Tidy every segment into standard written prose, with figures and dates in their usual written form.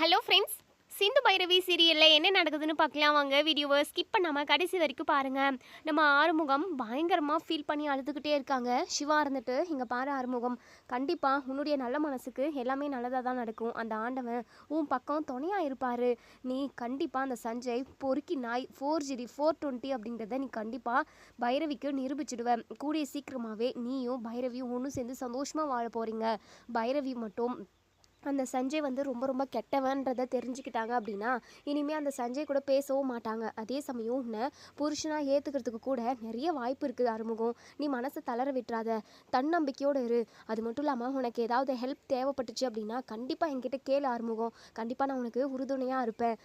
Hello friends. Sindhu Bhairavi சீரியலில் என்ன நடக்குதுன்னு பார்க்கலாம் வாங்க. வீடியோவை ஸ்கிப் பண்ணாமல் கடைசி வரைக்கும் பாருங்கள். நம்ம ஆறுமுகம் பயங்கரமாக ஃபீல் பண்ணி அழுதுகிட்டே இருக்காங்க. சிவா இருந்துட்டு, இங்கே பாரு ஆறுமுகம், கண்டிப்பாக உன்னுடைய நல்ல மனசுக்கு எல்லாமே நல்லதாக தான் நடக்கும். அந்த ஆண்டவன் உன் பக்கம் துணையாக இருப்பார். நீ கண்டிப்பாக அந்த சஞ்சய் பொறுக்கி நாய் 4G 420 அப்படின்றத நீ கண்டிப்பாக பைரவிக்கு நிரூபிச்சிடுவேன். கூடிய சீக்கிரமாகவே நீயும் பைரவியும் ஒன்று சேர்ந்து சந்தோஷமாக வாழ போகிறீங்க. பைரவி மட்டும் அந்த சஞ்சய் வந்து ரொம்ப ரொம்ப கெட்டவன்றதை தெரிஞ்சுக்கிட்டாங்க அப்படின்னா இனிமேல் அந்த சஞ்சய் கூட பேசவும் மாட்டாங்க. அதே சமயம் உன்னை புருஷனாக ஏற்றுக்கிறதுக்கு கூட நிறைய வாய்ப்பு இருக்குது ஆறுமுகம். நீ மனசை தளர விட்டுறாத, தன்னம்பிக்கையோடு இரு. அது மட்டும் இல்லாமல் உனக்கு ஏதாவது ஹெல்ப் தேவைப்பட்டுச்சு அப்படின்னா கண்டிப்பாக என்கிட்ட கேளு ஆறுமுகம். கண்டிப்பாக நான் உனக்கு உறுதுணையாக இருப்பேன்.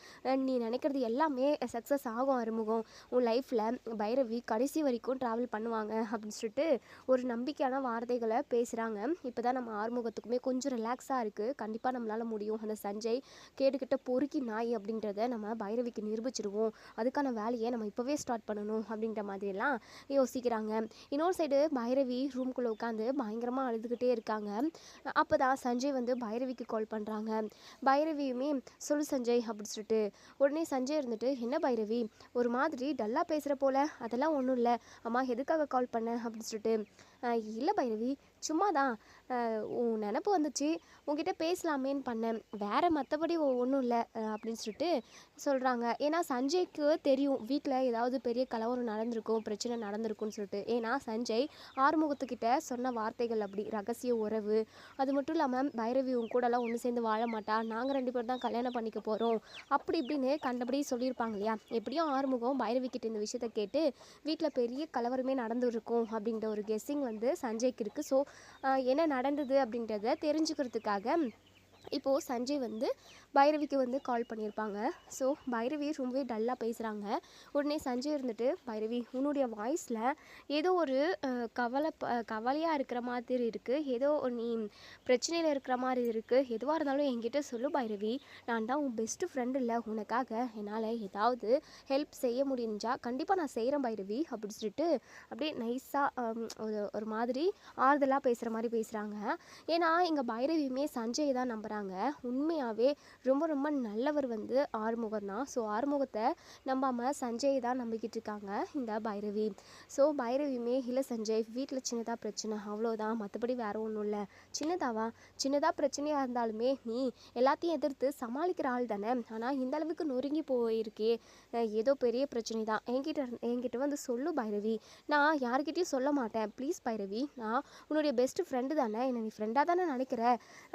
நீ நினைக்கிறது எல்லாமே சக்ஸஸ் ஆகும் ஆறுமுகம். உன் லைஃப்பில் பைரவி கடைசி வரைக்கும் ட்ராவல் பண்ணுவாங்க அப்படின்னு சொல்லிட்டு ஒரு நம்பிக்கையான வார்த்தைகளை பேசுகிறாங்க. இப்போ தான் நம்ம ஆறுமுகத்துக்குமே கொஞ்சம் ரிலாக்ஸாக இருக்குது. கண்டிப்பாக நம்மளால் முடியும். அந்த சஞ்சய் கேட்டுக்கிட்ட பொறுக்கி நாய் அப்படின்றத நம்ம பைரவிக்கு நிரூபிச்சிடுவோம். அதுக்கான வேலையை நம்ம இப்போவே ஸ்டார்ட் பண்ணணும் அப்படின்ற மாதிரியெல்லாம் யோசிக்கிறாங்க. இன்னொரு சைடு பைரவி ரூம்குள்ளே உட்காந்து பயங்கரமாக அழுதுகிட்டே இருக்காங்க. அப்போ தான் சஞ்சய் வந்து பைரவிக்கு கால் பண்ணுறாங்க. பைரவியுமே சொல்லு சஞ்சய் அப்படின்னு சொல்லிட்டு உடனே சஞ்சய் இருந்துட்டு, என்ன பைரவி ஒரு மாதிரி டல்லாக பேசுகிற போல், அதெல்லாம் ஒன்றும் இல்லை அம்மா, எதுக்காக கால் பண்ண அப்படின்னு சொல்லிட்டு, இல்லை பைரவி சும்மா தான் உன் நினப்பு வந்துச்சு, உங்ககிட்ட பேசலாமேன்னு பண்ணேன், வேறு மற்றபடி ஒன்றும் இல்லை அப்படின்னு சொல்லிட்டு சொல்கிறாங்க. ஏன்னா சஞ்சய்க்கு தெரியும் வீட்டில் ஏதாவது பெரிய கலவரம் நடந்திருக்கும், பிரச்சனை நடந்திருக்கும்னு சொல்லிட்டு. ஏன்னா சஞ்சய் ஆறுமுகத்துக்கிட்ட சொன்ன வார்த்தைகள் அப்படி ரகசிய உறவு. அது மட்டும் இல்லாமல் பைரவி உன் கூடலாம் ஒன்று சேர்ந்து வாழ மாட்டா, நாங்கள் 2 பேர் தான் கல்யாணம் பண்ணிக்க போகிறோம் அப்படி இப்படின்னு கண்டபடி சொல்லியிருப்பாங்க இல்லையா. எப்படியும் ஆறுமுகம் பைரவி கிட்ட இந்த விஷயத்த கேட்டு வீட்டில் பெரிய கலவரமே நடந்துருக்கும் அப்படின்ற ஒரு கெஸ்ஸிங் வந்து சஞ்சய்க்கு இருக்குது. ஸோ என்ன நடந்தது அப்படின்றத தெரிஞ்சுக்கிறதுக்காக இப்போது சஞ்சய் வந்து பைரவிக்கு வந்து கால் பண்ணியிருப்பாங்க. ஸோ பைரவி ரொம்பவே டல்லாக பேசுகிறாங்க. உடனே சஞ்சய் இருந்துட்டு, பைரவி உன்னுடைய வாய்ஸில் ஏதோ ஒரு கவலையாக இருக்கிற மாதிரி இருக்குது, ஏதோ நீ பிரச்சனையில் இருக்கிற மாதிரி இருக்குது, எதுவாக இருந்தாலும் என்கிட்ட சொல்லு பைரவி, நான் தான் உன் பெஸ்ட்டு ஃப்ரெண்டு இல்லை, உனக்காக என்னால் ஏதாவது ஹெல்ப் செய்ய முடிஞ்சால் கண்டிப்பாக நான் செய்கிறேன் பைரவி அப்படின்னு சொல்லிட்டு அப்படியே நைஸாக ஒரு மாதிரி ஆறுதலாக பேசுகிற மாதிரி பேசுகிறாங்க. ஏன்னா இங்கே பைரவியுமே சஞ்சய் தான் நம்புகிறாங்க. உண்மையாகவே ரொம்ப ரொம்ப நல்லவர் வந்து ஆறுமுகம் தான். ஸோ ஆறுமுகத்தை நம்பாமல் சஞ்சய் தான் நம்பிக்கிட்டு இருக்காங்க இந்த பைரவி. ஸோ பைரவியுமே, இல்லை சஞ்சய் வீட்டில் சின்னதாக பிரச்சனை அவ்வளோதான், மற்றபடி வேறு ஒன்றும் இல்லை. சின்னதாக பிரச்சனையாக இருந்தாலுமே நீ எல்லாத்தையும் எதிர்த்து சமாளிக்கிற ஆள் தானே. ஆனால் இந்த அளவுக்கு நொறுங்கி போயிருக்கே, ஏதோ பெரிய பிரச்சனை தான், என்கிட்ட வந்து சொல்லு பைரவி, நான் யார்கிட்டையும் சொல்ல மாட்டேன் ப்ளீஸ் பைரவி, நான் உன்னுடைய பெஸ்ட் ஃப்ரெண்டு தானே, என்னை நீ ஃப்ரெண்டாக தானே நினைக்கிற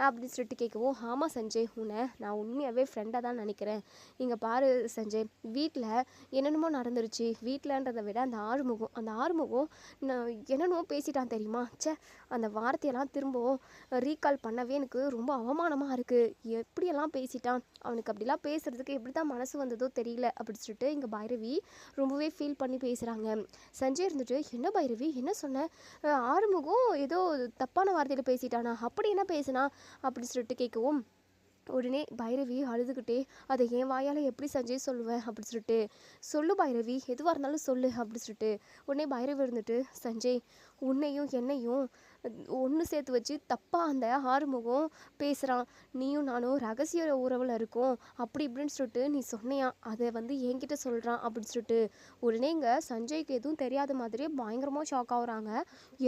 அப்படின்னு சொல்லிட்டு கேட்கவும், ஆமாம் சஞ்சய், உன்னை நான் உண்மையாகவே ஃப்ரெண்டாக தான் நினைக்கிறேன். இங்கே பாரு சஞ்சய், வீட்டில் என்னென்னமோ நடந்துருச்சு. வீட்டிலன்றதை விட அந்த ஆறுமுகம் என்னென்னமோ பேசிட்டான் தெரியுமா. அந்த வார்த்தையெல்லாம் திரும்பவும் ரீகால் பண்ணவே எனக்கு ரொம்ப அவமானமாக இருக்குது. எப்படியெல்லாம் பேசிட்டான், அவனுக்கு அப்படிலாம் பேசுகிறதுக்கு எப்படி தான் மனசு வந்ததோ தெரியல அப்படின்னு சொல்லிட்டு இங்கே பைரவி ரொம்பவே ஃபீல் பண்ணி பேசுகிறாங்க. சஞ்சய் இருந்துட்டு, என்ன பைரவி என்ன சொன்ன, ஆறுமுகம் ஏதோ தப்பான வார்த்தையில் பேசிட்டானா, அப்படி என்ன பேசுனா அப்படின்னு சொல்லிட்டு கேட்கவும், உடனே பைரவி அழுதுகிட்டே, அதை என் வாயால் எப்படி சஞ்சய் சொல்லுவேன் அப்படின்னு சொல்லிட்டு, சொல்லு பைரவி எதுவாக இருந்தாலும் சொல்லு அப்படின்னு சொல்லிட்டு உடனே பைரவி இருந்துட்டு, சஞ்சய் உன்னையும் என்னையும் ஒன்று சேர்த்து வச்சு தப்பாக அந்த ஆறுமுகம் பேசுகிறான், நீயும் நானும் ரகசிய உறவில் இருக்கோம் அப்படி இப்படின்னு சொல்லிட்டு நீ சொன்னியா, அதை வந்து என்கிட்ட சொல்கிறான் அப்படின்னு சொல்லிட்டு உடனே இங்கே சஞ்சய்க்கு எதுவும் தெரியாத மாதிரியே பயங்கரமாக ஷாக் ஆகுறாங்க.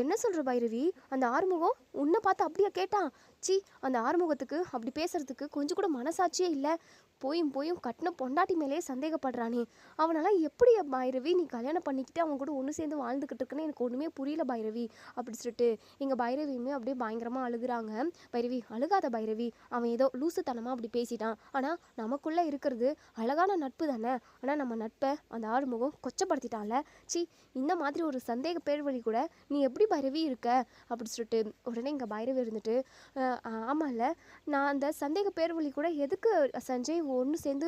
என்ன சொல்கிற பைரவி, அந்த ஆறுமுகம் உன்னை பார்த்து அப்படியே கேட்டான், சி அந்த ஆறுமுகத்துக்கு அப்படி பேசுறதுக்கு கொஞ்சம் கூட மனசாட்சியே இல்லை, போயும் கட்டின பொண்டாட்டி மேலேயே சந்தேகப்படுறானே, அவனெல்லாம் எப்படி பைரவி நீ கல்யாணம் பண்ணிக்கிட்டு அவன் கூட ஒன்று சேர்ந்து வாழ்ந்துக்கிட்டு இருக்குன்னு எனக்கு ஒன்றுமே புரியல பைரவி அப்படி சொல்லிட்டு எங்கள் பைரவியுமே அப்படியே பயங்கரமாக அழுகுறாங்க. பைரவி அழுகாத பைரவி, அவன் ஏதோ லூசுத்தனமாக அப்படி பேசிட்டான், ஆனால் நமக்குள்ளே இருக்கிறது அழகான நட்பு தானே, ஆனால் நம்ம நட்பை அந்த ஆறுமுகம் கொச்சப்படுத்திட்டான்ல, சி இந்த மாதிரி ஒரு சந்தேக பேர்வழி கூட நீ எப்படி பைரவி இருக்க அப்படி சொல்லிட்டு உடனே இங்கே பைரவி இருந்துட்டு, ஆமாம்ல, நான் அந்த சந்தேக பேர்வழி கூட எதுக்கு சஞ்சய் ஒன்று சேர்ந்து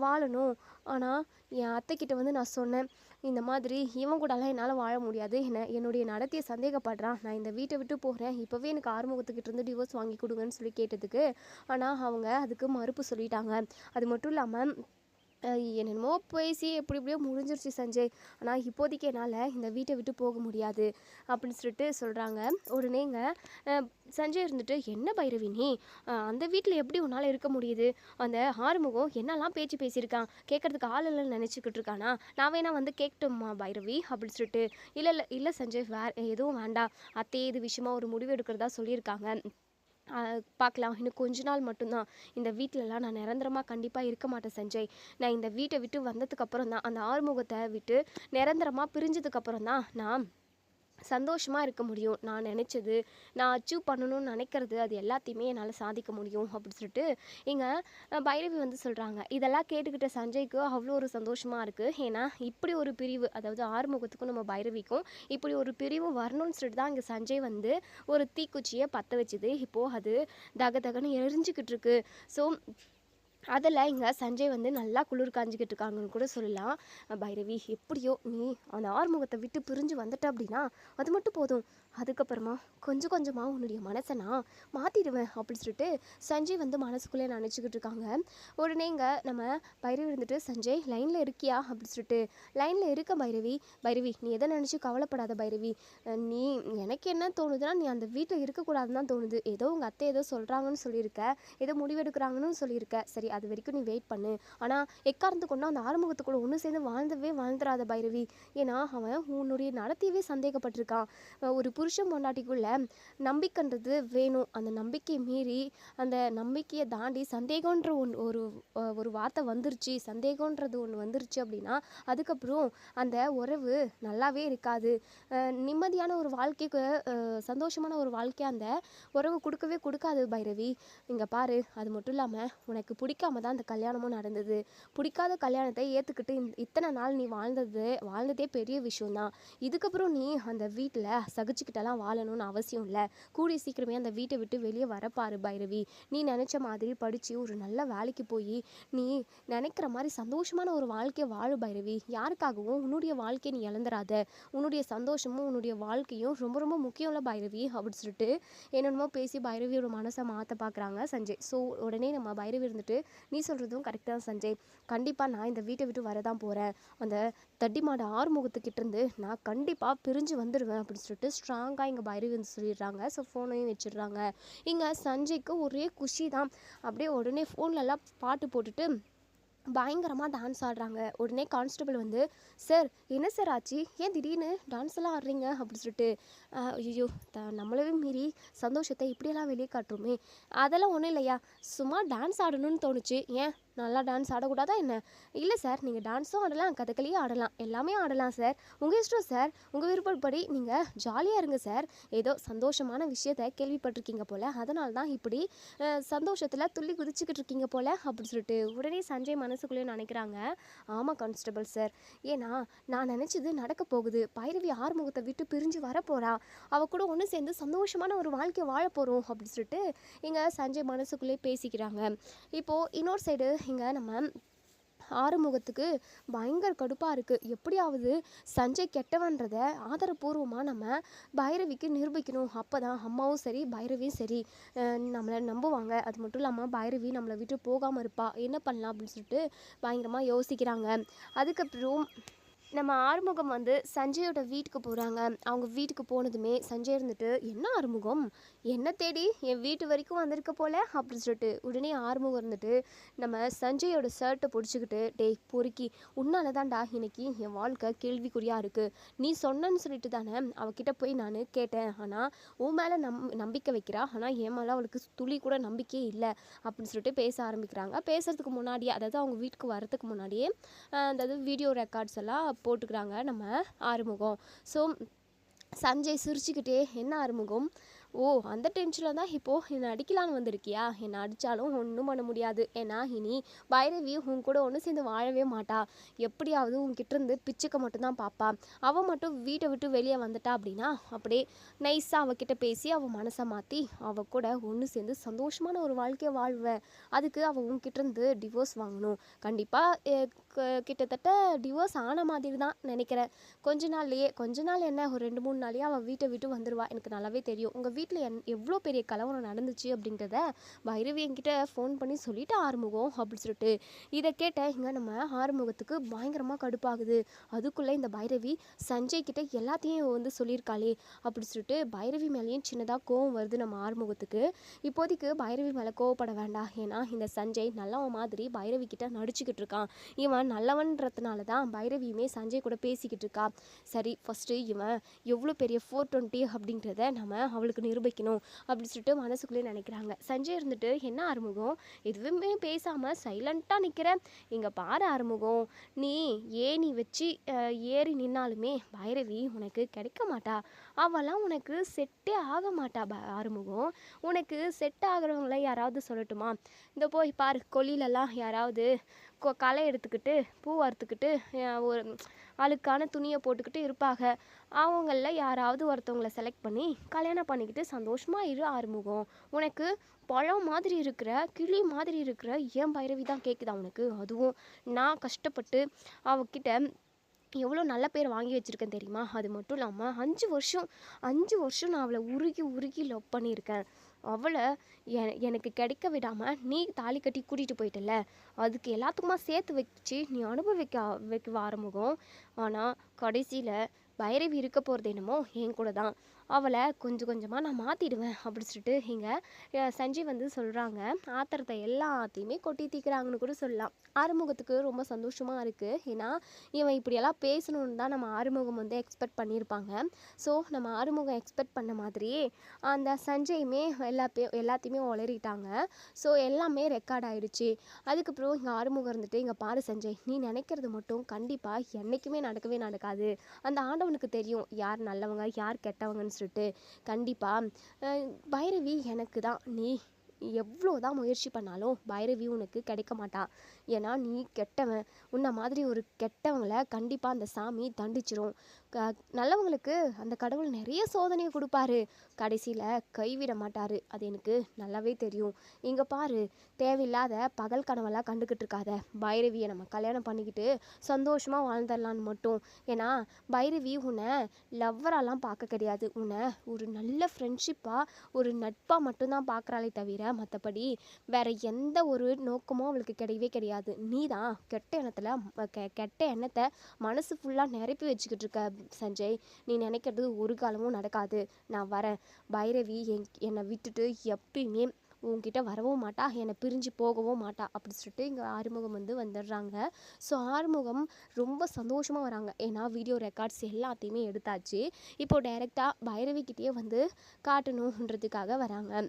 வாழணும், ஆனால் என் அத்தைக்கிட்ட வந்து நான் சொன்னேன், இந்த மாதிரி இவன் கூடலாம் என்னால் வாழ முடியாது, என்னுடைய நடத்தையை சந்தேகப்படுறான், நான் இந்த வீட்டை விட்டு போகிறேன், இப்போவே எனக்கு ஆறுமுகத்துக்கிட்ட இருந்து டிவோர்ஸ் வாங்கி கொடுங்கன்னு சொல்லி கேட்டதுக்கு, ஆனால் அவங்க அதுக்கு மறுப்பு சொல்லிட்டாங்க. அது மட்டும் இல்லாமல் என்னென்னமோ பேசி எப்படி எப்படியோ முடிஞ்சிருச்சு சஞ்சய். ஆனால் இப்போதைக்கு என்னால் இந்த வீட்டை விட்டு போக முடியாது அப்படின்னு சொல்லிட்டு சொல்கிறாங்க. உடனேங்க சஞ்சய் இருந்துட்டு, என்ன பைரவி நீ அந்த வீட்டில் எப்படி உன்னால் இருக்க முடியுது? அந்த ஆறுமுகம் என்னெல்லாம் பேச்சு பேசியிருக்கான், கேட்கறதுக்கு ஆள் இல்லைன்னு நினச்சிக்கிட்டு இருக்கானா? நான் வேணா வந்து கேட்கட்டுமா பைரவி அப்படின்னு சொல்லிட்டு. இல்லை இல்லை இல்லை சஞ்சய், எதுவும் வேண்டாம். அத்தையே இது விஷயமா ஒரு முடிவு எடுக்கிறதா சொல்லியிருக்காங்க. பார்க்கலாம், இன்னும் கொஞ்ச நாள் மட்டும்தான். இந்த வீட்டிலலாம் நான் நிரந்தரமாக கண்டிப்பாக இருக்க மாட்டேன் சஞ்சய். நான் இந்த வீட்டை விட்டு வந்ததுக்கப்புறம் தான், அந்த ஆறுமுகத்தை விட்டு நிரந்தரமாக பிரிஞ்சதுக்கப்புறம் தான் நான் சந்தோஷமாக இருக்க முடியும். நான் நினச்சது, நான் அச்சீவ் பண்ணணும்னு நினைக்கிறது, அது எல்லாத்தையுமே என்னால் சாதிக்க முடியும் அப்படின்னு சொல்லிட்டு இங்கே பைரவி வந்து சொல்கிறாங்க. இதெல்லாம் கேட்டுக்கிட்ட சஞ்சய்க்கு அவ்வளோ ஒரு சந்தோஷமாக இருக்குது. ஏன்னா இப்படி ஒரு பிரிவு, அதாவது ஆறுமுகத்துக்கும் நம்ம பைரவிக்கும் இப்படி ஒரு பிரிவு வரணும்னு சொல்லிட்டு தான் இங்கே சஞ்சய் வந்து ஒரு தீக்குச்சியை பற்ற வச்சுது. இப்போது அது தக தகன்னு எரிஞ்சிக்கிட்டு இருக்கு. ஸோ அதில் இங்கே சஞ்சய் வந்து நல்லா குளிர் காஞ்சிக்கிட்டு இருக்காங்கன்னு கூட சொல்லலாம். பைரவி, எப்படியோ நீ அந்த ஆறுமுகத்தை விட்டு பிரிஞ்சு வந்துட்ட அப்படின்னா அது மட்டும் போதும். அதுக்கப்புறமா கொஞ்சம் கொஞ்சமாக உன்னுடைய மனசை நான் மாற்றிடுவேன் அப்படின்னு சொல்லிட்டு சஞ்சய் வந்து மனசுக்குள்ளே நினச்சிக்கிட்டு இருக்காங்க. உடனே இங்கே நம்ம பைரவி இருந்துட்டு, சஞ்சய் லைனில் இருக்கியா அப்படின்னு சொல்லிட்டு. லைனில் இருக்க பைரவி. பைரவி, நீ எதை நினச்சி கவலைப்படாத பைரவி. நீ எனக்கு என்ன தோணுதுன்னா, நீ அந்த வீட்டில் இருக்கக்கூடாதுன்னு தான் தோணுது. ஏதோ உங்கள் அத்தை ஏதோ சொல்கிறாங்கன்னு சொல்லியிருக்க, ஏதோ முடிவெடுக்கிறாங்கன்னு சொல்லியிருக்க. சரி, அது வரைக்கும் நீ வெயிட் பண்ணு. ஆனால் எக்காரணத்து கொண்டு அந்த ஆறுமுகத்து கூட ஒன்று சேர்ந்து வாழ்ந்துடாத பைரவி. ஏன்னா அவன் உன்னுடைய நடத்தையவே சந்தேகப்பட்டிருக்கான். ஒரு புருஷன் பொண்டாட்டிக்குள்ள நம்பிக்கைன்றது வேணும். அந்த நம்பிக்கையை மீறி, அந்த நம்பிக்கையை தாண்டி சந்தேகன்ற ஒரு ஒரு வார்த்தை வந்துருச்சு, சந்தேகன்றது ஒன்று வந்துருச்சு அப்படின்னா அதுக்கப்புறம் அந்த உறவு நல்லாவே இருக்காது. நிம்மதியான ஒரு வாழ்க்கைக்கு, சந்தோஷமான ஒரு வாழ்க்கையை அந்த உறவு கொடுக்காது பைரவி. இங்கே பாரு, அது மட்டும் இல்லாமல் உனக்கு பிடிக்காம தான் அந்த கல்யாணமும் நடந்தது. பிடிக்காத கல்யாணத்தை ஏற்றுக்கிட்டு இத்தனை நாள் நீ வாழ்ந்ததே பெரிய விஷயம்தான். இதுக்கப்புறம் நீ அந்த வீட்டில் சகிச்சுக்கிட்டெல்லாம் வாழணும்னு அவசியம் இல்லை. கூடிய சீக்கிரமே அந்த வீட்டை விட்டு வெளியே வரப்பாரு பைரவி. நீ நினச்ச மாதிரி படித்து ஒரு நல்ல வேலைக்கு போய் நீ நினைக்கிற மாதிரி சந்தோஷமான ஒரு வாழ்க்கையை வாழு பைரவி. யாருக்காகவும் உன்னுடைய வாழ்க்கையை நீ இழந்துடாத. உன்னுடைய சந்தோஷமும் உன்னுடைய வாழ்க்கையும் ரொம்ப ரொம்ப முக்கியம்ல பைரவி அப்படின்னு சொல்லிட்டு என்னென்னமோ பேசி பைரவியோட மனசை மாற்ற பார்க்குறாங்க சஞ்சய். ஸோ உடனே நம்ம பைரவி இருந்துட்டு, நீ சொல்கிறதும் கரெக்டாக தான் சஞ்சய். கண்டிப்பாக நான் இந்த வீட்டை விட்டு வரதான் போகிறேன். அந்த தட்டி மாட ஆறுமுகத்துக்கிட்ட இருந்து நான் கண்டிப்பாக பிரிஞ்சு வந்துடுவேன் அப்படின்னு சொல்லிட்டு ஸ்ட்ராங்காக இங்கே பைரவி வந்து சொல்லிடுறாங்க. ஸோ ஃபோனையும் வச்சிடுறாங்க. இங்கே சஞ்சய்க்கு ஒரே குஷி தான். அப்படியே உடனே ஃபோன்லலாம் பாட்டு போட்டுட்டு பயங்கரமாக டான்ஸ் ஆடுறாங்க. உடனே கான்ஸ்டபிள் வந்து, சார் என்ன சார் ஆச்சு, ஏன் திடீர்னு டான்ஸ் எல்லாம் ஆடுறீங்க அப்படின்னு சொல்லிட்டு. ஐயோ, நம்மளவே மீறி சந்தோஷத்தை இப்படியெல்லாம் வெளியே காட்டுறோமே. அதெல்லாம் ஒன்றும் இல்லையா, சும்மா டான்ஸ் ஆடணும்னு தோணுச்சு. ஏன் நல்லா டான்ஸ் ஆடக்கூடாதா என்ன? இல்லை சார், நீங்கள் டான்ஸும் ஆடலாம், கதகளியும் ஆடலாம், எல்லாமே ஆடலாம் சார். உங்கள் இஷ்டம் சார், உங்கள் விருப்பப்படி நீங்கள் ஜாலியாக இருங்க சார். ஏதோ சந்தோஷமான விஷயத்தை கேள்விப்பட்டிருக்கீங்க போல், அதனால தான் இப்படி சந்தோஷத்தில் துள்ளி குதிச்சுக்கிட்டு இருக்கீங்க போல் அப்படின்னு சொல்லிட்டு. உடனே சஞ்சய் மனசுக்குள்ளேயே நினைக்கிறாங்க, ஆமாம் கான்ஸ்டபிள் சார், ஏன்னா நான் நினச்சது நடக்க போகுது. பைரவி ஆறுமுகத்தை விட்டு பிரிஞ்சு வரப்போகிறா, அவள் கூட ஒன்று சேர்ந்து சந்தோஷமான ஒரு வாழ்க்கையை வாழ போகிறோம் அப்படின்னு சொல்லிட்டு இங்கே சஞ்சய் மனசுக்குள்ளேயே பேசிக்கிறாங்க. இப்போது இன்னொரு சைடு இங்கே நம்ம ஆறுமுகத்துக்கு பயங்கர கடுப்பாக இருக்குது. எப்படியாவது சஞ்சய் கெட்டவன்றதை ஆதாரபூர்வமாக நம்ம பைரவிக்கு நிரூபிக்கணும். அப்போ தான் அம்மாவும் சரி பைரவியும் சரி நம்மளை நம்புவாங்க. அது மட்டும் இல்லாமல் பைரவி நம்மளை விட்டு போகாமல் இருப்பா. என்ன பண்ணலாம் அப்படின்னு சொல்லிட்டு பயங்கரமாக யோசிக்கிறாங்க. அதுக்கப்புறம் நம்ம ஆறுமுகம் வந்து சஞ்சயோட வீட்டுக்கு போகிறாங்க. அவங்க வீட்டுக்கு போனதுமே சஞ்சய் இருந்துட்டு, என்ன ஆறுமுகம், என்ன தேடி என் வீட்டு வரைக்கும் வந்திருக்க போல அப்படின்னு சொல்லிட்டு. உடனே ஆறுமுகம் இருந்துட்டு நம்ம சஞ்சயோட ஷர்ட்டை பிடிச்சிக்கிட்டு, டேய் பொறுக்கி, உன்னால தான்டா இன்னைக்கு என் வாழ்க்கை கேள்விக்குறியாக இருக்குது. நீ சொன்னன்னு சொல்லிட்டு தானே அவகிட்ட போய் நான் கேட்டேன். ஆனால் உன் மேலே நம்பிக்கை வைக்கிறா, ஆனால் என் மேலே அவளுக்கு துளி கூட நம்பிக்கையே இல்லை அப்படின்னு சொல்லிட்டு பேச ஆரம்பிக்கிறாங்க. பேசுறதுக்கு முன்னாடியே, அதாவது அவங்க வீட்டுக்கு வரதுக்கு முன்னாடியே அதாவது வீடியோ ரெக்கார்ட்ஸ் எல்லாம் போட்டுக்கிறாங்க நம்ம ஆறுமுகம். ஸோ சஞ்சய் சிரிச்சுக்கிட்டே, என்ன ஆறுமுகம், ஓ அந்த டென்ஷனில் தான் இப்போது என்னை அடிக்கலான்னு வந்திருக்கியா? என்னை அடித்தாலும் ஒன்றும் பண்ண முடியாது. ஏன்னா இனி பைரவி உன் கூட ஒன்று சேர்ந்து வாழவே மாட்டா. எப்படியாவது உன்கிட்டேருந்து பிச்சுக்க மட்டும்தான் பாப்பா. அவள் மட்டும் வீட்டை விட்டு வெளியே வந்துட்டா அப்படின்னா அப்படியே நைஸாக அவகிட்ட பேசி அவள் மனசை மாற்றி அவள் கூட ஒன்று சேர்ந்து சந்தோஷமான ஒரு வாழ்க்கையை வாழ்வேன். அதுக்கு அவள் உன்கிட்டேருந்து டிவோர்ஸ் வாங்கணும். கண்டிப்பாக கிட்டத்தட்ட டிவோர்ஸ் ஆன மாதிரி தான் நினைக்கிறேன். கொஞ்ச நாள் என்ன, ஒரு 2-3 நாள்லேயே அவள் வீட்டை விட்டு வந்துடுவா. எனக்கு நல்லாவே தெரியும். உங்கள் வீட்டில் எவ்வளோ பெரிய கலவரம் நடந்துச்சு அப்படின்றத பைரவி என்கிட்ட ஃபோன் பண்ணி சொல்லிட்டு ஆறுமுகம் அப்படின்னு சொல்லிட்டு இதை கேட்ட இங்கே நம்ம ஆறுமுகத்துக்கு பயங்கரமாக கடுப்பாகுது. அதுக்குள்ளே இந்த பைரவி சஞ்சய் கிட்ட எல்லாத்தையும் வந்து சொல்லியிருக்காளே அப்படி சொல்லிட்டு பைரவி மேலேயும் சின்னதாக கோவம் வருது நம்ம ஆறுமுகத்துக்கு. இப்போதைக்கு பைரவி மேலே கோவப்பட வேண்டாம், ஏன்னா இந்த சஞ்சய் நல்லவன் மாதிரி பைரவி கிட்ட நடிச்சுக்கிட்டு இருக்கான். இவன் நல்லவன்றதுனால தான் பைரவியுமே சஞ்சய் கூட பேசிக்கிட்டு இருக்கா. சரி, ஃபஸ்ட்டு இவன் எவ்வளோ பெரிய 420 அப்படின்றத நம்ம அவளுக்கு நிரூபிக்கணும் அப்படின்னு சொல்லிட்டு மனசுக்குள்ளே நினைக்கிறாங்க. சஞ்சய் இருந்துட்டு என்ன ஆறுமுகம் எதுவுமே பேசாமல் சைலண்ட்டாக நிற்கிற, இங்கே பாரு ஆறுமுகம், நீ ஏணி வச்சு ஏறி நின்னாலுமே பைரவி உனக்கு கிடைக்க மாட்டா, அவெல்லாம் உனக்கு செட்டே ஆக மாட்டா. ஆறுமுகம், உனக்கு செட் ஆகிறவங்கள யாராவது சொல்லட்டுமா? இந்த போய் பாரு, கொல்லிலெல்லாம் யாராவது களை எடுத்துக்கிட்டு பூ அறுத்துக்கிட்டு ஒரு அழுக்கான துணியை போட்டுக்கிட்டு இருப்பாங்க. அவங்களில் யாராவது ஒருத்தவங்களை செலக்ட் பண்ணி கல்யாணம் பண்ணிக்கிட்டு சந்தோஷமாக இரு ஆறுமுகம். உனக்கு பழம் மாதிரி இருக்கிற கிளி மாதிரி இருக்கிற ஏன் பைரவி தான் கேட்குதா உனக்கு? அதுவும் நான் கஷ்டப்பட்டு அவகிட்ட எவ்வளோ நல்ல பேர் வாங்கி வச்சுருக்கேன் தெரியுமா? அது மட்டும் இல்லாமல் 5 வருஷம் நான் அவளை உருகி உருகி லவ் பண்ணியிருக்கேன். அவளை எனக்கு கிடைக்க விடாமல் நீ தாலி கட்டி கூட்டிகிட்டு போயிட்டல, அதுக்கு எல்லாத்துக்குமா சேர்த்து வச்சு நீ வைக்க ஆரம்பிக்கும். ஆனால் கடைசியில் பைரவி இருக்க போகிறது என்னமோ என் கூட தான். அவளை கொஞ்சம் கொஞ்சமாக நான் மாற்றிடுவேன் அப்படி சொல்லிட்டு இங்கே சஞ்சய் வந்து சொல்கிறாங்க. ஆத்திரத்தை எல்லாத்தையுமே கொட்டி தீக்கிறாங்கன்னு கூட சொல்லலாம். ஆறுமுகத்துக்கு ரொம்ப சந்தோஷமாக இருக்குது. ஏன்னா இவன் இப்படியெல்லாம் பேசணுன்னு தான் நம்ம ஆறுமுகம் வந்து எக்ஸ்பெக்ட் பண்ணியிருப்பாங்க. ஸோ நம்ம ஆறுமுகம் எக்ஸ்பெக்ட் பண்ண மாதிரியே அந்த சஞ்சயுமே எல்லாத்தையுமே உளறிட்டாங்க. ஸோ எல்லாமே ரெக்கார்ட் ஆகிடுச்சு. அதுக்கப்புறம் இங்கே ஆறுமுகம் இருந்துட்டு, இங்கே பாரு சஞ்சய், நீ நினைக்கிறது மட்டும் கண்டிப்பாக என்றைக்குமே நடக்கவே நடக்காது. அந்த ஆண்டவனுக்கு தெரியும் யார் நல்லவங்க யார் கெட்டவங்கன்னு சொல்லிட்டு. கண்டிப்பாக பைரவி எனக்கு தான். நீ எவ்வளோ தான் முயற்சி பண்ணாலும் பைரவி உனக்கு கிடைக்க மாட்டா. ஏன்னா நீ கெட்டவன். உன்ன மாதிரி ஒரு கெட்டவங்களை கண்டிப்பாக அந்த சாமி தண்டிச்சிரும். நல்லவங்களுக்கு அந்த கடவுள் நிறைய சோதனையை கொடுப்பாரு, கடைசியில் கைவிட மாட்டார். அது எனக்கு நல்லாவே தெரியும். இங்கே பாரு, தேவையில்லாத பகல் கனவெல்லாம் கண்டுக்கிட்டு இருக்காத. பைரவியை நம்ம கல்யாணம் பண்ணிக்கிட்டு சந்தோஷமாக வாழ்ந்துடலான்னு மட்டும். ஏன்னா பைரவி உன்னை லவ்வராலாம் பார்க்க கிடையாது, உன்னை ஒரு நல்ல ஃப்ரெண்ட்ஷிப்பாக ஒரு நட்பாக மட்டும்தான் பார்க்குறாளே தவிர மற்றபடி வேற எந்த ஒரு நோக்கமும் அவளுக்கு கிடையவே கிடையாது. நீ தான் கெட்ட எண்ணத்தை மனசு ஃபுல்லாக நிரப்பி வச்சுக்கிட்டு இருக்க சஞ்சய். நீ நினைக்கிறது ஒரு காலமும் நடக்காது. நான் வரேன். பைரவி என்னை விட்டுட்டு எப்பயுமே உங்ககிட்ட வரவும் மாட்டா, என்னை பிரிஞ்சு போகவும் மாட்டா அப்படி சொல்லிட்டு இங்கே ஆறுமுகம் வந்து வந்துடுறாங்க. ஸோ ஆறுமுகம் ரொம்ப சந்தோஷமாக வராங்க. ஏன்னா வீடியோ ரெக்கார்ட்ஸ் எல்லாத்தையுமே எடுத்தாச்சு. இப்போது டைரெக்டாக பைரவிக்கிட்டேயே வந்து காட்டணுன்றதுக்காக வராங்க.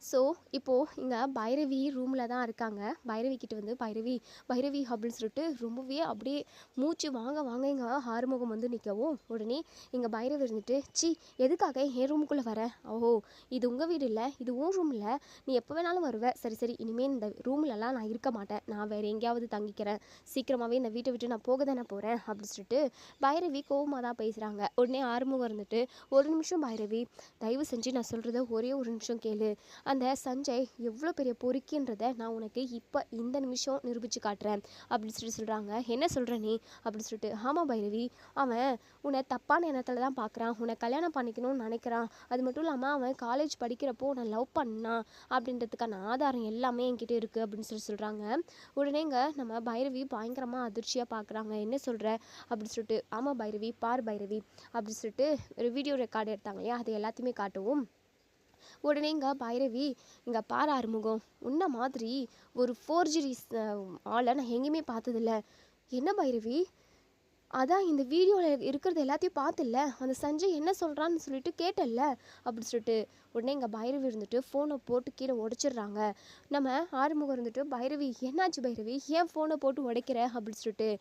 ஸோ இப்போது இங்கே பைரவி ரூமில் தான் இருக்காங்க. பைரவி கிட்ட வந்து பைரவி அப்படின்னு சொல்லிட்டு ரொம்பவே அப்படியே மூச்சு வாங்க இங்கே ஆறுமுகம் வந்து நிற்கவும், உடனே இங்கே பைரவி இருந்துட்டு, சி எதுக்காக என் ரூமுக்குள்ளே வர? ஓஹோ, இது உங்கள் வீடு இல்லை, இது உன் ரூம் இல்லை, நீ எப்போ வேணாலும் வருவ. சரி இனிமேல் இந்த ரூம்லலாம் நான் இருக்க மாட்டேன், நான் வேறு எங்கேயாவது தங்கிக்கிறேன், சீக்கிரமாகவே இந்த வீட்டை விட்டு நான் போக தானே போகிறேன் அப்படின்னு சொல்லிட்டு பைரவி கோவமாக தான் பேசுகிறாங்க. உடனே ஆறுமுகம் இருந்துட்டு, ஒரு நிமிஷம் பைரவி, தயவு செஞ்சு நான் சொல்கிறத ஒரே ஒரு நிமிஷம் கேளு. அந்த சஞ்சய் எவ்வளோ பெரிய பொறுக்கின்றதை நான் உனக்கு இப்போ இந்த நிமிஷம் நிரூபித்து காட்டுறேன் அப்படின்னு சொல்கிறாங்க. என்ன சொல்கிற நீ அப்படின்னு சொல்லிட்டு. ஆமாம் பைரவி, அவன் உன்னை தப்பான எண்ணத்தில் தான் பார்க்குறான், உன்னை கல்யாணம் பண்ணிக்கணும்னு நினைக்கிறான். அது மட்டும் இல்லாமல் அவன் காலேஜ் படிக்கிறப்போ நான் லவ் பண்ணான் அப்படின்றதுக்கான ஆதாரம் எல்லாமே என்கிட்ட இருக்குது அப்படின்னு சொல்கிறாங்க. உடனே இங்கே நம்ம பைரவி பயங்கரமாக அதிர்ச்சியாக பார்க்குறாங்க. என்ன சொல்கிற அப்படின்னு சொல்லிட்டு. ஆமாம் பைரவி, பார் பைரவி அப்படின்னு சொல்லிட்டு ஒரு வீடியோ ரெக்கார்டு எடுத்தாங்க இல்லையா, அது எல்லாத்தையுமே காட்டவும், உடனே இங்கே பைரவி, இங்கே பாரு ஆறுமுகம், உன்ன மாதிரி ஒரு ஃபோர்ஜரிஸ் ஆளை நான் எங்கேயுமே பார்த்ததில்ல. என்ன பைரவி, அதான் இந்த வீடியோவில் இருக்கிறது எல்லாத்தையும் பார்த்துல, அந்த சஞ்சய் என்ன சொல்கிறான்னு சொல்லிட்டு கேட்டல அப்படி சொல்லிட்டு. உடனே இங்கே பைரவி இருந்துட்டு ஃபோனை போட்டு கீழே உடைச்சிடுறாங்க. நம்ம ஆறுமுகம் இருந்துட்டு, பைரவி என்னாச்சு பைரவி, ஏன் ஃபோனை போட்டு உடைக்கிற அப்படின்னு சொல்லிட்டு.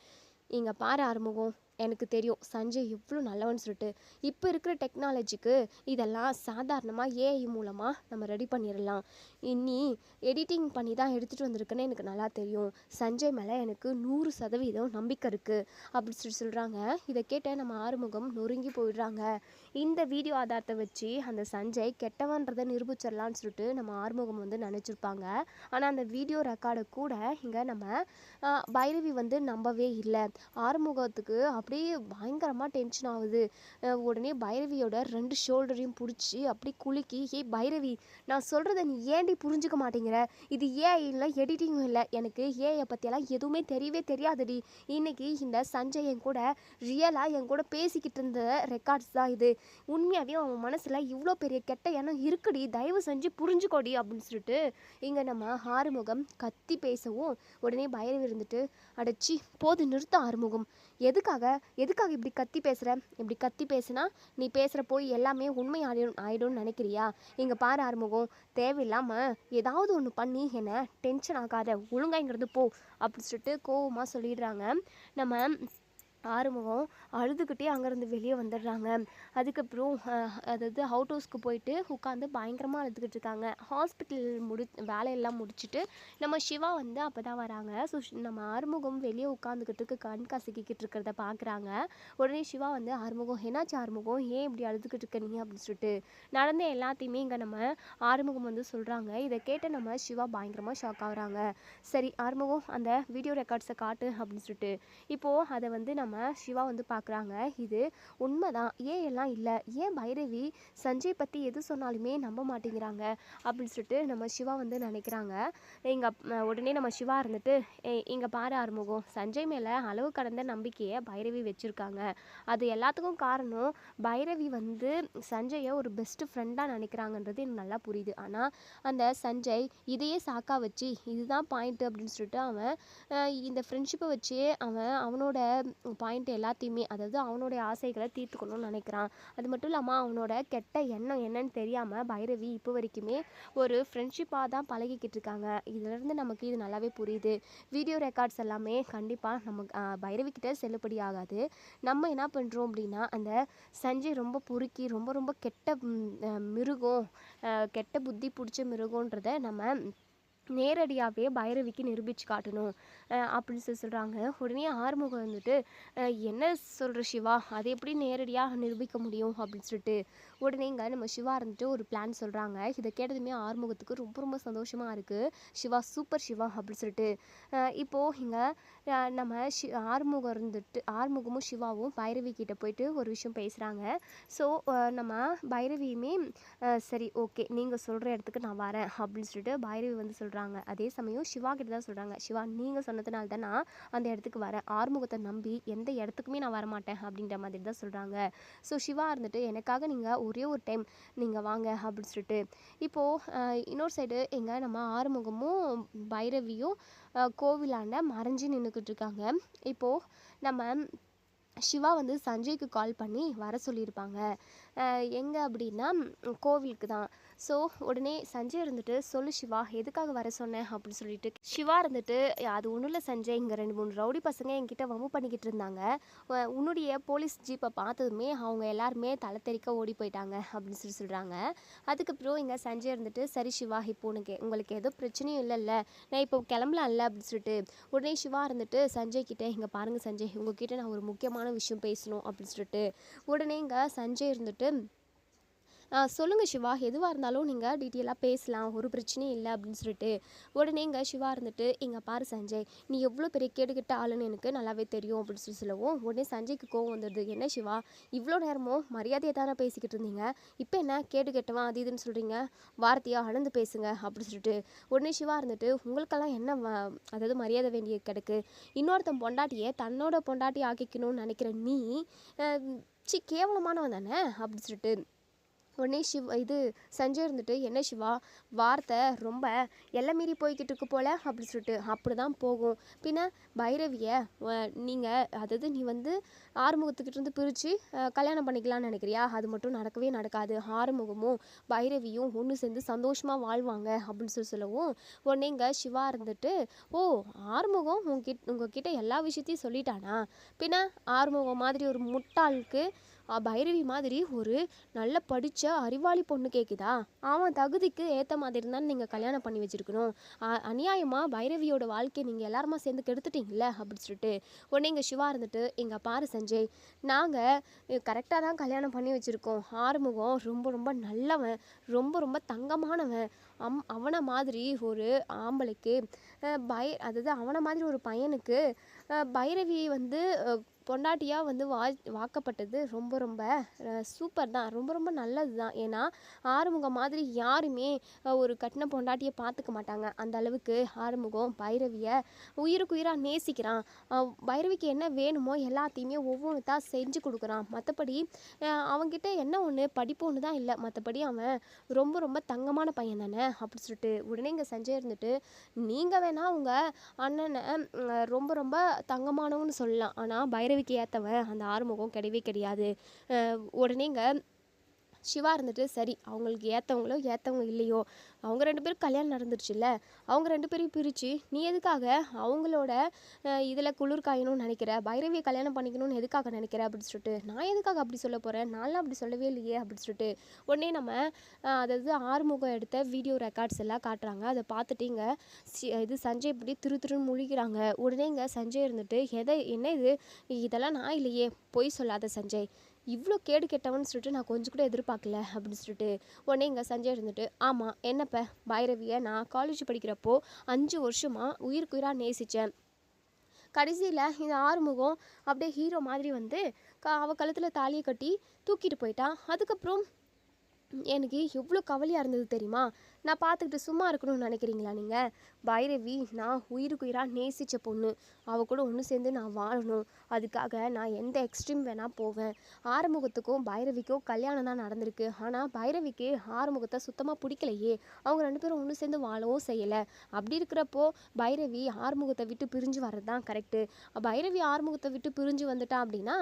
இங்கே பாரு ஆறுமுகம், எனக்கு தெரியும் சஞ்சய் எவ்வளோ நல்லவன்னு சொல்லிட்டு. இப்போ இருக்கிற டெக்னாலஜிக்கு இதெல்லாம் சாதாரணமாக ஏஐ மூலமாக நம்ம ரெடி பண்ணிடலாம். இன்னி எடிட்டிங் பண்ணி தான் எடுத்துகிட்டு வந்திருக்குன்னு எனக்கு நல்லா தெரியும். சஞ்சய் மேலே எனக்கு 100% நம்பிக்கை இருக்குது அப்படி சொல்கிறாங்க. இதை கேட்ட நம்ம ஆறுமுகம் நொறுங்கி போயிடுறாங்க. இந்த வீடியோ ஆதாரத்தை வச்சு அந்த சஞ்சய் கெட்டவன்றதை நிரூபிச்சிடலான்னு சொல்லிட்டு நம்ம ஆறுமுகம் வந்து நினச்சிருப்பாங்க. ஆனால் அந்த வீடியோ ரெக்கார்டை கூட இங்கே நம்ம பைரவி வந்து நம்பவே இல்லை. ஆறுமுகத்துக்கு அப்படியே பயங்கரமாக டென்ஷன் ஆகுது. உடனே பைரவியோட 2 ஷோல்டரையும் பிடிச்சி அப்படி குலுக்கி, ஏய் பைரவி, நான் சொல்கிறத நீ ஏன்டி புரிஞ்சுக்க மாட்டேங்கிற? இது ஏஐ இல்லை, எடிட்டிங்கும் இல்லை, எனக்கு ஏஐ பற்றியெல்லாம் எதுவுமே தெரியவே தெரியாதுடி. இன்னைக்கு இந்த சஞ்சய் என் கூட ரியலாக என் கூட பேசிக்கிட்டு இருந்த ரெக்கார்ட்ஸ் தான் இது. உண்மையாகவே அவன் மனசில் இவ்வளோ பெரிய கெட்ட எண்ணம் இருக்குடி, தயவு செஞ்சு புரிஞ்சுக்கோடி அப்படின்னு சொல்லிட்டு இங்கே நம்ம ஆறுமுகம் கத்தி பேசவும், உடனே பைரவி இருந்துட்டு, அடைச்சி போது நிறுத்த ஆறுமுகம், எதுக்காக இப்படி கத்தி பேசுகிற? இப்படி கத்தி பேசுனா நீ பேசுகிற போய் எல்லாமே உண்மை ஆயிடும்னு நினைக்கிறியா? இங்கே பாரு ஆறுமுகம், தேவையில்லாமல் ஏதாவது ஒன்று பண்ணி என்னை டென்ஷன் ஆகாத, ஒழுங்காங்கிறது போ அப்படின்னு சொல்லிட்டு கோவமாக சொல்லிடுறாங்க. நம்ம ஆறுமுகம் அழுதுகிட்டே அங்கேருந்து வெளியே வந்துடுறாங்க. அதுக்கப்புறம் அதாவது அவுட் ஹவுஸ்க்கு போயிட்டு உட்காந்து பயங்கரமாக அழுதுகிட்டு இருக்காங்க. ஹாஸ்பிட்டல் வேலையெல்லாம் முடிச்சுட்டு நம்ம சிவா வந்து அப்போ தான் வராங்க. ஸோ நம்ம ஆறுமுகம் வெளியே உட்காந்துக்கிட்டு கண் கசக்கிக்கிட்டு இருக்கிறத பார்க்குறாங்க. உடனே சிவா வந்து, ஆறுமுகம் என்னாச்சு ஆறுமுகம், ஏன் இப்படி அழுதுகிட்டு இருக்க நீ அப்படின்னு சொல்லிட்டு நடந்த எல்லாத்தையுமே இங்கே நம்ம ஆறுமுகம் வந்து சொல்கிறாங்க. இதை கேட்டு நம்ம சிவா பயங்கரமாக ஷாக் ஆகுறாங்க. சரி ஆறுமுகம், அந்த வீடியோ ரெக்கார்ட்ஸை காட்டு அப்படின்னு சொல்லிட்டு இப்போது அதை வந்து நம்ம சிவா வந்து பார்க்குறாங்க. இது உண்மைதான், ஏன் எல்லாம் இல்லை, ஏன் பைரவி சஞ்சய் பற்றி எது சொன்னாலுமே நம்ப மாட்டேங்கிறாங்க அப்படின்னு சொல்லிட்டு நம்ம சிவா வந்து நினைக்கிறாங்க. உடனே நம்ம சிவா இருந்துட்டு, இங்கே பாரு ஆறுமுகம், சஞ்சய் மேலே அளவு கடந்த நம்பிக்கையை பைரவி வச்சுருக்காங்க. அது எல்லாத்துக்கும் காரணம் பைரவி வந்து சஞ்சயை ஒரு பெஸ்ட்டு ஃப்ரெண்டாக நினைக்கிறாங்கன்றது எனக்கு நல்லா புரியுது. ஆனால் அந்த சஞ்சய் இதையே சாக்கா வச்சு இதுதான் பாயிண்ட்டு அப்படின்னு சொல்லிட்டு அவன் இந்த ஃப்ரெண்ட்ஷிப்பை வச்சே அவனோட பாயிண்ட் எல்லாத்தையுமே, அதாவது அவனுடைய ஆசைகளை தீர்த்துக்கணும்னு நினைக்கிறான். அது மட்டும் இல்லாமல் அவனோட கெட்ட எண்ணம் என்னன்னு தெரியாமல் பைரவி இப்போ வரைக்குமே ஒரு ஃப்ரெண்ட்ஷிப்பாக தான் பழகிக்கிட்டு இருக்காங்க. இதிலேருந்து நமக்கு இது நல்லாவே புரியுது. வீடியோ ரெக்கார்ட்ஸ் எல்லாமே கண்டிப்பாக நமக்கு பைரவி கிட்ட செல்லுபடி ஆகாது. நம்ம என்ன பண்ணுறோம் அப்படின்னா, அந்த சஞ்சய் ரொம்ப பொறுக்கி ரொம்ப கெட்ட மிருகம், கெட்ட புத்தி பிடிச்ச மிருகன்றதை நம்ம நேரடியாகவே பைரவிக்கு நிரூபித்து காட்டணும் அப்படின்னு சொல்கிறாங்க. உடனே ஆறுமுகம் வந்துட்டு, என்ன சொல்கிற சிவா, அதை எப்படி நேரடியாக நிரூபிக்க முடியும் அப்படின்னு சொல்லிட்டு உடனே இங்கே நம்ம சிவா இருந்துட்டு ஒரு பிளான் சொல்கிறாங்க. இதை கேட்டதுமே ஆறுமுகத்துக்கு ரொம்ப சந்தோஷமாக இருக்குது. சிவா சூப்பர் சிவா அப்படின்னு சொல்லிட்டு இப்போது இங்கே நம்ம ஆறுமுகமும் சிவாவும் பைரவி கிட்ட போயிட்டு ஒரு விஷயம் பேசுகிறாங்க. ஸோ நம்ம பைரவியுமே சரி ஓகே, நீங்கள் சொல்கிற இடத்துக்கு நான் வரேன் அப்படின்னு சொல்லிட்டு பைரவி வந்து சொல்கிறாங்க. அதே சமயம் சிவா கிட்ட தான் சொல்கிறாங்க, சிவா நீங்கள் சொன்னதுனால தான் நான் அந்த இடத்துக்கு வரேன், ஆறுமுகத்தை நம்பி எந்த இடத்துக்குமே நான் வரமாட்டேன் அப்படின்ற மாதிரி தான் சொல்கிறாங்க. ஸோ சிவா இருந்துட்டு, எனக்காக நீங்கள் ஒரே ஒரு டைம் நீங்கள் வாங்க அப்படின்னு சொல்லிட்டு இப்போது இன்னொரு சைடு எங்கே நம்ம ஆறுமுகமும் பைரவியும் கோவிலாண்ட மறைஞ்சு நின்றுக்கிட்டு இருக்காங்க. இப்போது நம்ம சிவா வந்து சஞ்சய்க்கு கால் பண்ணி வர சொல்லியிருப்பாங்க. எங்கே அப்படின்னா கோவிலுக்கு தான். ஸோ உடனே சஞ்சய் இருந்துட்டு, சொல்லு சிவா, எதுக்காக வர சொன்னேன் அப்படின்னு சொல்லிட்டு சிவா இருந்துட்டு, அது ஒன்றும் இல்லை சஞ்சய், இங்கே 2-3 ரவுடி பசங்க என்கிட்ட வம்பு பண்ணிக்கிட்டு இருந்தாங்க, உன்னுடைய போலீஸ் ஜீப்பை பார்த்ததுமே அவங்க எல்லாருமே தலை தெறிக்க ஓடி போயிட்டாங்க அப்படின்னு சொல்கிறாங்க. அதுக்கப்புறம் இங்கே சஞ்சய் இருந்துட்டு, சரி சிவா, இப்போ உங்களுக்கு எதுவும் பிரச்சனையும் இல்லைல்ல, நான் இப்போ கிளம்பலாம்ல அப்படின்னு சொல்லிட்டு உடனே சிவா இருந்துட்டு சஞ்சய் கிட்டே, இங்கே பாருங்கள் சஞ்சய், உங்ககிட்ட நான் ஒரு முக்கியமான விஷயம் பேசணும் அப்படின்னு சொல்லிட்டு உடனே இங்கே சஞ்சய் இருந்துட்டு, சொல்லுங்கள் சிவா, எதுவாக இருந்தாலும் நீங்கள் டீட்டெயிலாக பேசலாம், ஒரு பிரச்சனையும் இல்லை அப்படின்னு சொல்லிட்டு உடனே இங்கே சிவா இருந்துட்டு, இங்கே பாரு சஞ்சய், நீ எவ்வளோ பெரிய கேடுகெட்ட ஆளுன்னு எனக்கு நல்லாவே தெரியும் அப்படின்னு சொல்லவும் உடனே சஞ்சய்க்கு கோவம் வந்துடுது. என்ன சிவா, இவ்வளோ நேரமும் மரியாதையை தானே பேசிக்கிட்டு இருந்தீங்க, இப்போ என்ன கேடுகெட்டவன் அது இதுன்னு சொல்கிறீங்க, வார்த்தையாக அளந்து பேசுங்க அப்படின்னு சொல்லிட்டு உடனே சிவா இருந்துட்டு, உங்களுக்கெல்லாம் என்ன அதாவது மரியாதை வேண்டிய கிடக்கு, இன்னொருத்தன் பொண்டாட்டியை தன்னோட பொண்டாட்டி ஆக்கிக்கணும்னு நினைக்கிற நீ கேவலமானவன் தானே அப்படின்னு சொல்லிட்டு உடனே சஞ்சய் இருந்துட்டு, என்ன சிவா, வார்த்தை ரொம்ப எல்லை மீறி போய்கிட்டு இருக்கு போல அப்படின்னு சொல்லிட்டு, அப்படி தான் போகும், பின்ன பைரவியை நீங்கள் அதாவது நீ வந்து ஆறுமுகத்துக்கிட்ட இருந்து பிரித்து கல்யாணம் பண்ணிக்கலாம்னு நினைக்கிறியா, அது மட்டும் நடக்கவே நடக்காது, ஆறுமுகமும் பைரவியும் ஒன்று சேர்ந்து சந்தோஷமாக வாழ்வாங்க அப்படின்னு சொல்லவும் உடனே இங்கே சிவா இருந்துட்டு, ஓ ஆறுமுகம் உங்ககிட்ட எல்லா விஷயத்தையும் சொல்லிட்டானா, பின்ன ஆறுமுகம் மாதிரி ஒரு முட்டாளுக்கு பைரவி மாதிரி ஒரு நல்ல படித்த அறிவாளி பொண்ணு கேட்குதா, அவன் தகுதிக்கு ஏற்ற மாதிரி தான் நீங்கள் கல்யாணம் பண்ணி வச்சுருக்கணும், அநியாயமாக பைரவியோட வாழ்க்கையை நீங்கள் எல்லாருமா சேர்ந்து கெடுத்துட்டீங்களே அப்படின்னு சொல்லிட்டு உடனே இங்கே சிவா இருந்துட்டு, இங்கே பாரு சஞ்சய், நாங்கள் கரெக்டாக தான் கல்யாணம் பண்ணி வச்சுருக்கோம், ஆறுமுகம் ரொம்ப நல்லவன், ரொம்ப தங்கமானவன், அவனை மாதிரி ஒரு ஆம்பளைக்கு அதாவது அவனை மாதிரி ஒரு பையனுக்கு பைரவி வந்து பொண்டாட்டியாக வந்து வாக்கப்பட்டது ரொம்ப ரொம்ப சூப்பர் தான், ரொம்ப ரொம்ப நல்லது தான். ஏன்னா ஆறுமுகம் மாதிரி யாருமே ஒரு கட்டின பொண்டாட்டியை பார்த்துக்க மாட்டாங்க. அந்த அளவுக்கு ஆறுமுகம் பைரவியை உயிருக்கு உயிராக நேசிக்கிறான். பைரவிக்கு என்ன வேணுமோ எல்லாத்தையுமே ஒவ்வொன்றா செஞ்சு கொடுக்குறான். மற்றபடி அவன்கிட்ட என்ன ஒன்று படிப்பு ஒன்று தான் இல்லை, மற்றபடி அவன் ரொம்ப ரொம்ப தங்கமான பையன் தானே அப்படி சொல்லிட்டு உடனே இங்கே சஞ்சய் இருந்துட்டு, நீங்கள் வேணால் உங்கள் அண்ணனை ரொம்ப ரொம்ப தங்கமானவன்னு சொல்லலாம், ஆனால் பைரவிக்கு ஏற்றவன் அந்த ஆறுமுகம் கிடையவே கிடையாது. உடனே இங்கே சிவா இருந்துட்டு, சரி அவங்களுக்கு ஏற்றவங்களோ ஏற்றவங்க இல்லையோ, அவங்க 2 பேரும் கல்யாணம் நடந்துருச்சுல்ல, அவங்க 2 பேரையும் பிரித்து நீ எதுக்காக அவங்களோட இதில் குளிர் காயணும்னு நினைக்கிற, பைரவியை கல்யாணம் பண்ணிக்கணும்னு எதுக்காக நினைக்கிற அப்படின்னு சொல்லிட்டு, நான் எதுக்காக அப்படி சொல்ல போகிறேன், நான்லாம் அப்படி சொல்லவே இல்லையே அப்படின்னு சொல்லிட்டு உடனே நம்ம அதாவது ஆறுமுகம் எடுத்த வீடியோ ரெக்கார்ட்ஸ் எல்லாம் காட்டுறாங்க. அதை பார்த்துட்டு இங்கே இது சஞ்சய் இப்படி திருன்னு முழிக்கிறாங்க. உடனே இங்கே சஞ்சய் இருந்துட்டு, என்ன இது, இதெல்லாம் நான் இல்லையே, பொய் சொல்லாத சஞ்சய், இவ்வளோ கேடு கெட்டவன்னு சொல்லிட்டு நான் கொஞ்சம் கூட எதிர்பார்க்கல அப்படின்னு சொல்லிட்டு உடனே இங்கே சஞ்சய் இருந்துட்டு, ஆமாம் என்னப்ப பைரவியை நான் காலேஜ் படிக்கிறப்போ 5 வருஷமாக உயிருக்கு உயிராக நேசித்தேன். கடைசியில் இந்த ஆறுமுகம் அப்படியே ஹீரோ மாதிரி வந்து அவள் கழுத்தில் தாலியை கட்டி தூக்கிட்டு போயிட்டான். அதுக்கப்புறம் எனக்கு எவ்வளோ கவலையாக இருந்தது தெரியுமா, நான் பார்த்துக்கிட்டு சும்மா இருக்கணும்னு நினைக்கிறீங்களா நீங்கள்? பைரவி நான் உயிருக்கு உயிராக நேசித்த பொண்ணு, அவள் கூட ஒன்று சேர்ந்து நான் வாழணும், அதுக்காக நான் எந்த எக்ஸ்ட்ரீம் வேணால் போவேன். ஆறுமுகத்துக்கும் பைரவிக்கும் கல்யாணம் தான் நடந்திருக்கு, ஆனால் பைரவிக்கு ஆறுமுகத்தை சுத்தமாக பிடிக்கலையே, அவங்க 2 பேரும் ஒன்று சேர்ந்து வாழவும் செய்யலை. அப்படி இருக்கிறப்போ பைரவி ஆறுமுகத்தை விட்டு பிரிஞ்சு வர்றது தான் கரெக்டு. பைரவி ஆறுமுகத்தை விட்டு பிரிஞ்சு வந்துட்டா அப்படின்னா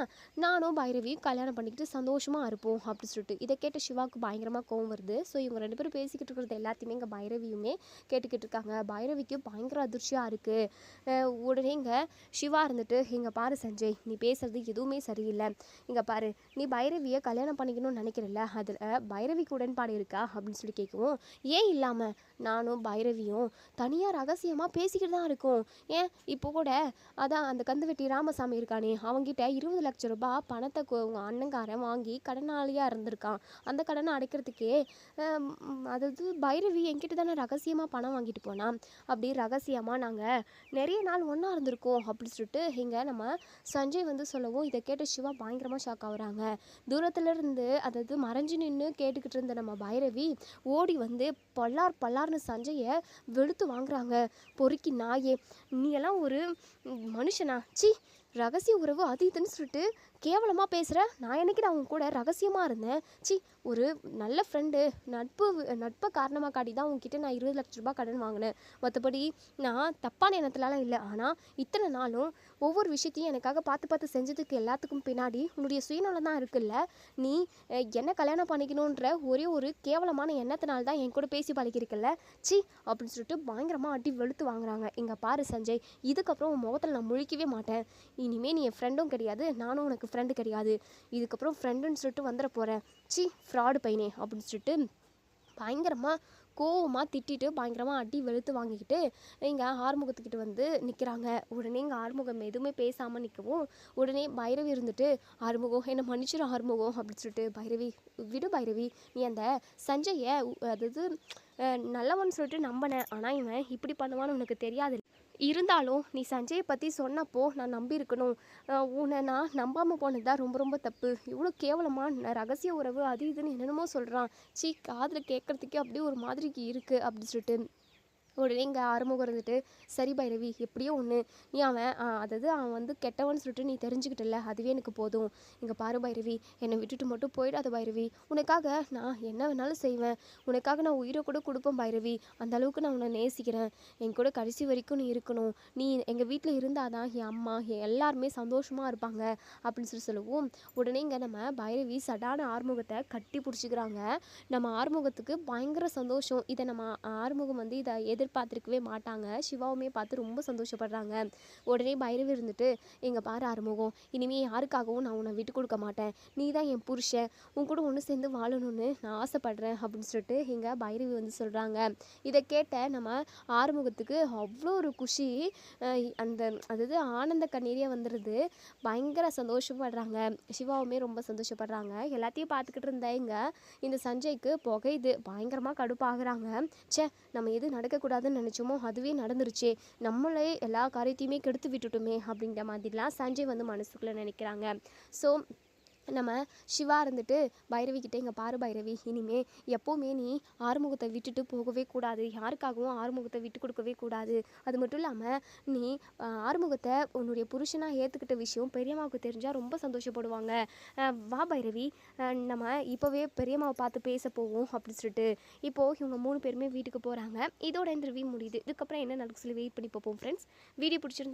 நானும் பைரவியும் கல்யாணம் பண்ணிக்கிட்டு சந்தோஷமாக இருப்போம் அப்படி சொல்லிட்டு. இதை கேட்ட சிவாவுக்கு பயங்கரமாக கோவம் வருது. ஸோ இவங்க 2 பேரும் பேசிக்கிட்டு இருக்கிறது எல்லாத்தையுமே இங்கே பைரவியுமே கேட்டுக்கிட்டு இருக்காங்க. பைரவிக்கு பயங்கர அதிர்ச்சியாக இருக்குது. உடனே இங்கே சிவா இருந்துட்டு, இங்கே பாரு சஞ்சய், நீ பேசுறது எதுவுமே சரியில்லை, இங்கே பாரு நீ பைரவியை கல்யாணம் பண்ணிக்கணும்னு நினைக்கிறல்ல, அதில் பைரவிக்கு உடன்பாடு இருக்கா அப்படின்னு சொல்லி கேட்கவும், ஏன் இல்லாமல் நானும் பைரவியும் தனியாக ரகசியமாக பேசிக்கிட்டு தான் இருக்கோம். ஏன் இப்போ கூட அதான் அந்த கந்துவெட்டி ராமசாமி இருக்கானே, அவங்ககிட்ட 20 லட்சம் ரூபாய் பணத்தை உங்கள் அண்ணங்காரன் வாங்கி கடனாளியாக இருந்திருக்கான். அந்த கடனை அடைக்கிறதுக்கே அதாவது பைரவி என்கிட்ட தானே ரகசியமாக பணம் வாங்கிட்டு போனான். அப்படி ரகசியமாக நாங்கள் நிறைய நாள் ஒன்றா இருந்திருக்கோம் அப்படி சொல்லிட்டு இங்கே நம்ம சஞ்சய் வந்து சொல்லவும், இதை கேட்ட சிவா பயங்கரமாக ஷாக் ஆகுறாங்க. தூரத்துலேருந்து அதாவது மறைஞ்சு நின்று கேட்டுக்கிட்டு இருந்த நம்ம பைரவி ஓடி வந்து பல்லார்னு சஞ்சயை வெளுத்து வாங்குறாங்க. பொறுக்கி நாயே, நீ எல்லாம் ஒரு மனுஷனா, சி ரகசிய உறவு அது இதுன்னு சொல்லிட்டு கேவலமாக பேசுகிற, நான் என்னைக்கு அவங்க கூட ரகசியமாக இருந்தேன், சி ஒரு நல்ல ஃப்ரெண்டு நட்பை காரணமாக காட்டி தான் உங்ககிட்ட நான் 20 லட்ச ரூபாய் கடன் வாங்கினேன், மற்றபடி நான் தப்பான எண்ணத்துலலாம் இல்லை. ஆனால் இத்தனை நாளும் ஒவ்வொரு விஷயத்தையும் எனக்காக பார்த்து செஞ்சதுக்கு எல்லாத்துக்கும் பின்னாடி உன்னுடைய சுயநலம் தான் இருக்குல்ல, நீ என்ன கல்யாணம் பண்ணிக்கணுன்ற ஒரே ஒரு கேவலமான எண்ணத்தினால தான் என் கூட பேசி பழகிருக்கல, சி அப்படின்னு சொல்லிட்டு பயங்கரமாக அடி வெளுத்து வாங்குறாங்க. இங்கே பாரு சஞ்சய், இதுக்கப்புறம் உன் முகத்தில் நான் முழிக்கவே மாட்டேன், இனிமேல் நீ என் ஃப்ரெண்டும் கிடையாது, நானும் உனக்கு ஃப்ரெண்டு கிடையாது, இதுக்கப்புறம் ஃப்ரெண்டுன்னு சொல்லிட்டு வந்துட போகிறேன், சி ஃப்ராடு பையனே அப்படின்னு சொல்லிட்டு பயங்கரமாக கோவமாக திட்டிட்டு பயங்கரமாக அடி வெளுத்து வாங்கிக்கிட்டு இங்கே ஆறுமுகத்துக்கிட்ட வந்து நிற்கிறாங்க. உடனே இங்கே ஆறுமுகம் எதுவுமே பேசாமல் நிற்கவும், உடனே பைரவி இருந்துட்டு, ஆறுமுகம் என்னை மன்னிச்சிடும் ஆறுமுகம் அப்படின்னு சொல்லிட்டு, பைரவி விடு பைரவி, நீ அந்த சஞ்சயை அதாவது நல்லவன்னு சொல்லிட்டு நம்பினேன், ஆனால் இவன் இப்படி பண்ணுவான்னு உனக்கு தெரியாது, இருந்தாலும் நீ சஞ்சயை பற்றி சொன்னப்போ நான் நம்பியிருக்கணும், உன்னை நான் நம்பாமல் போனது தான் ரொம்ப ரொம்ப தப்பு, இவ்வளோ கேவலமாக ரகசிய உறவு அது இதுன்னு என்னென்னமோ சொல்கிறான், சீ காதில் கேட்குறதுக்கே அப்படியே ஒரு மாதிரி இருக்குது அப்படி சொல்லிட்டு உடனே இங்கே ஆறுமுகம் இருந்துட்டு, சரி பைரவி எப்படியோ ஒன்று, நீ அதாவது அவன் வந்து கெட்டவன்னு சொல்லிட்டு நீ தெரிஞ்சுக்கிட்டல, அதுவே எனக்கு போதும், இங்கே பாரு பைரவி என்னை விட்டுட்டு மட்டும் போயிடாத பைரவி, உனக்காக நான் என்ன வேணாலும் செய்வேன், உனக்காக நான் உயிரை கூட கொடுப்பேன் பைரவி, அந்த அளவுக்கு நான் உன்னை நேசிக்கிறேன், என் கூட கடைசி வரைக்கும் நீ இருக்கணும், நீ எங்கள் வீட்டில் இருந்தால் தான் என் அம்மா எல்லாருமே சந்தோஷமாக இருப்பாங்க அப்படின்னு சொல்லுவோம். உடனே இங்கே நம்ம பைரவி சடான ஆறுமுகத்தை கட்டி பிடிச்சிக்கிறாங்க. நம்ம ஆறுமுகத்துக்கு பயங்கர சந்தோஷம். இதை நம்ம ஆறுமுகம் வந்து இதை எதிர்பார்த்துருக்கவே மாட்டாங்க. சிவாவுமே பார்த்து ரொம்ப சந்தோஷப்படுறாங்க. உடனே பைரவி இருந்துட்டு, எங்க பாரு ஆறுமுகம், இனிமேல் யாருக்காகவும் நான் உன்னை விட்டு கொடுக்க மாட்டேன், நீ தான் என் புருஷன், உன் கூட ஒன்று சேர்ந்து வாழணும்னு நான் ஆசைப்படுறேன் அப்படின்னு சொல்லிட்டு எங்க பைரவி வந்து சொல்கிறாங்க. இதை கேட்ட நம்ம ஆறுமுகத்துக்கு அவ்வளோ ஒரு குஷி, அந்த அதாவது ஆனந்த கண்ணீரே வந்துடுது. பயங்கர சந்தோஷப்படுறாங்க. சிவாவுமே ரொம்ப சந்தோஷப்படுறாங்க. எல்லாத்தையும் பார்த்துக்கிட்டு இருந்த இந்த சஞ்சய்க்கு புகையுது, பயங்கரமாக கடுப்பாகிறாங்க. ச்சே நம்ம எது நடக்கக்கூடாது நடக்கக்கூடாதுன்னு நினச்சோமோ அதுவே நடந்துருச்சே, நம்மளே எல்லா காரியத்தையுமே கெடுத்து விட்டுட்டோமே அப்படிங்கிற மாதிரிலாம் சஞ்சய் வந்து மனசுக்குள்ளே நினைக்கிறாங்க. ஸோ நம்ம சிவா இருந்துட்டு பைரவி கிட்டே, இங்கே பாரு பைரவி, இனிமே எப்போவுமே நீ ஆறுமுகத்தை விட்டுட்டு போகவே கூடாது, யாருக்காகவும் ஆறுமுகத்தை விட்டு கொடுக்கவே கூடாது. அது மட்டும் இல்லாமல் நீ ஆறுமுகத்தை உன்னுடைய புருஷனாக ஏற்றுக்கிட்ட விஷயம் பெரியம்மாவுக்கு தெரிஞ்சால் ரொம்ப சந்தோஷப்படுவாங்க. வா பைரவி, நம்ம இப்போவே பெரியம்மாவை பார்த்து பேச போவோம் அப்படின்னு சொல்லிட்டு இப்போது இவங்க 3 பேருமே வீட்டுக்கு போகிறாங்க. இதோட இந்த ரிவ்யூ முடியுது. இதுக்கப்புறம் என்ன நடக்கு சொல்லி வெயிட் பண்ணி பார்ப்போம் ஃப்ரெண்ட்ஸ். வீடியோ பிடிச்சிருந்தா